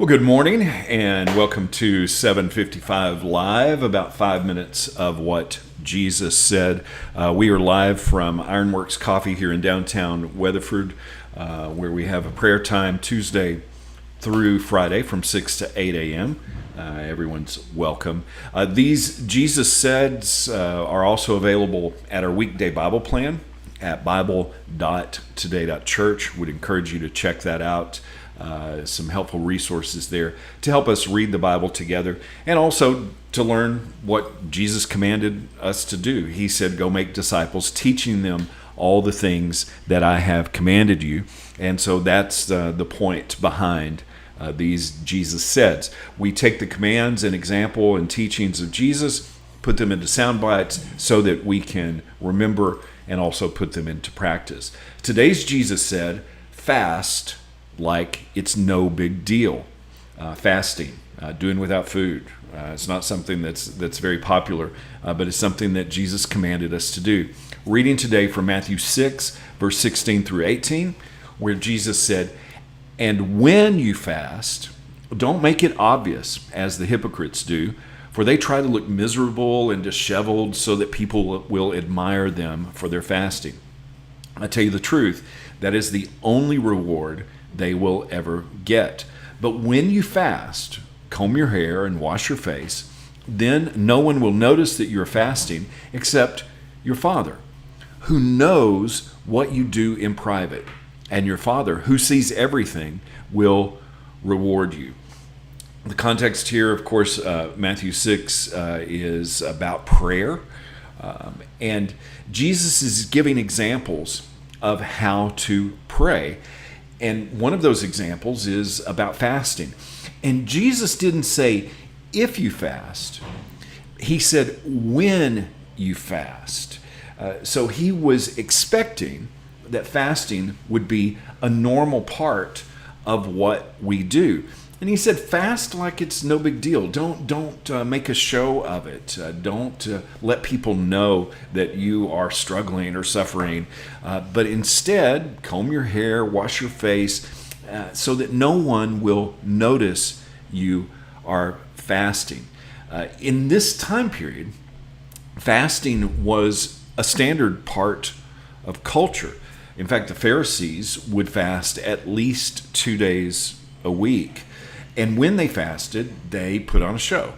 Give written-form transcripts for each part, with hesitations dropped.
Well, good morning and welcome to 755 Live, about 5 minutes of what Jesus said. We are live from Ironworks Coffee here in downtown Weatherford, where we have a prayer time Tuesday through Friday from 6 to 8 a.m. Everyone's welcome. These Jesus Saids are also available at our weekday Bible plan at bible.today.church. Would encourage you to check that out. Some helpful resources there to help us read the Bible together and also to learn what Jesus commanded us to do. He said, go make disciples, teaching them all the things that I have commanded you. And so that's the point behind these Jesus Saids. We take the commands and example and teachings of Jesus, put them into sound bites so that we can remember and also put them into practice. Today's Jesus said, fast like it's no big deal. Fasting, doing without food. It's not something that's very popular, but it's something that Jesus commanded us to do. Reading today from Matthew 6, verse 16 through 18, where Jesus said, "And when you fast, don't make it obvious, as the hypocrites do, for they try to look miserable and disheveled so that people will admire them for their fasting. I tell you the truth, that is the only reward they will ever get. But when you fast, comb your hair and wash your face, then no one will notice that you're fasting except your Father, who knows what you do in private. And your Father, who sees everything, will reward you." The context here, of course, Matthew 6 is about prayer. And Jesus is giving examples of how to pray. And one of those examples is about fasting. And Jesus didn't say, if you fast. He said, when you fast. So he was expecting that fasting would be a normal part of what we do. And he said, fast like it's no big deal. Don't make a show of it. Don't let people know that you are struggling or suffering. But instead, comb your hair, wash your face, so that no one will notice you are fasting. In this time period, fasting was a standard part of culture. In fact, the Pharisees would fast at least 2 days a week. And when they fasted, they put on a show.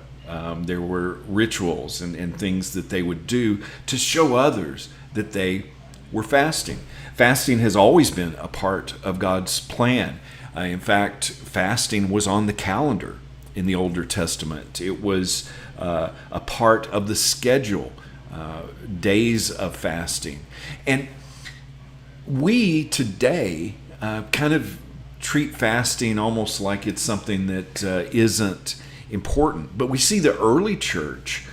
There were rituals and things that they would do to show others that they were fasting. Fasting has always been a part of God's plan. In fact, fasting was on the calendar in the Older Testament. It was a part of the schedule, days of fasting. And we today kind of treat fasting almost like it's something that isn't important. But we see the early church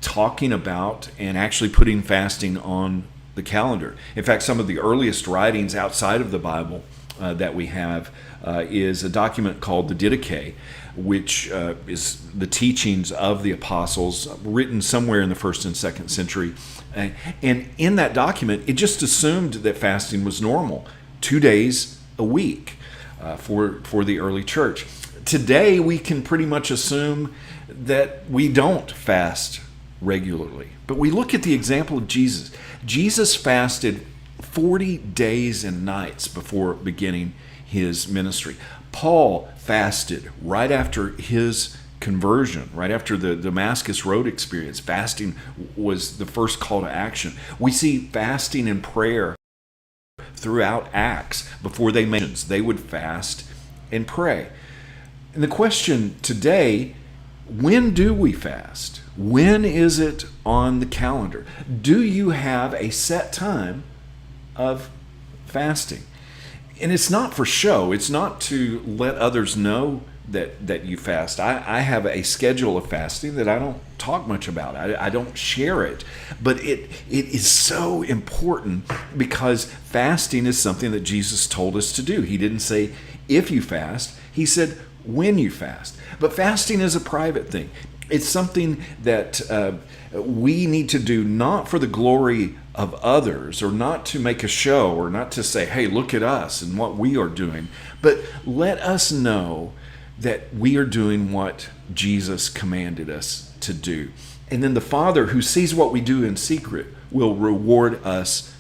talking about and actually putting fasting on the calendar. In fact, some of the earliest writings outside of the Bible that we have is a document called the Didache, which is the teachings of the apostles written somewhere in the 1st and 2nd century. And in that document, it just assumed that fasting was normal, 2 days a week for the early church. Today, we can pretty much assume that we don't fast regularly. But we look at the example of Jesus. Jesus fasted 40 days and nights before beginning his ministry. Paul fasted right after his conversion, right after the Damascus Road experience. Fasting was the first call to action. We see fasting and prayer throughout Acts. Before they would fast and pray. And the question today, when do we fast? When is it on the calendar? Do you have a set time of fasting? And it's not for show. It's not to let others know that you fast. I have a schedule of fasting that I don't talk much about. I don't share it. But it is so important because fasting is something that Jesus told us to do. He didn't say, if you fast. He said, when you fast. But fasting is a private thing. It's something that we need to do not for the glory of others, or not to make a show, or not to say, hey, look at us and what we are doing, but let us know that we are doing what Jesus commanded us to do. And then the Father, who sees what we do in secret, will reward us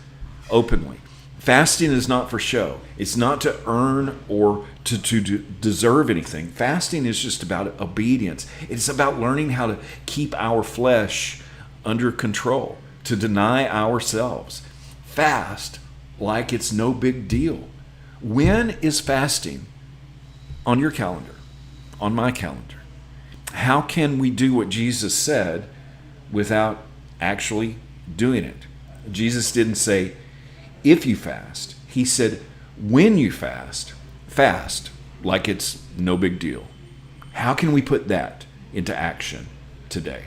openly. Fasting is not for show. It's not to earn or to deserve anything. Fasting is just about obedience. It's about learning how to keep our flesh under control, to deny ourselves. Fast like it's no big deal. When is fasting on your calendar, on my calendar? How can we do what Jesus said without actually doing it? Jesus didn't say, if you fast. He said, when you fast, fast like it's no big deal. How can we put that into action today?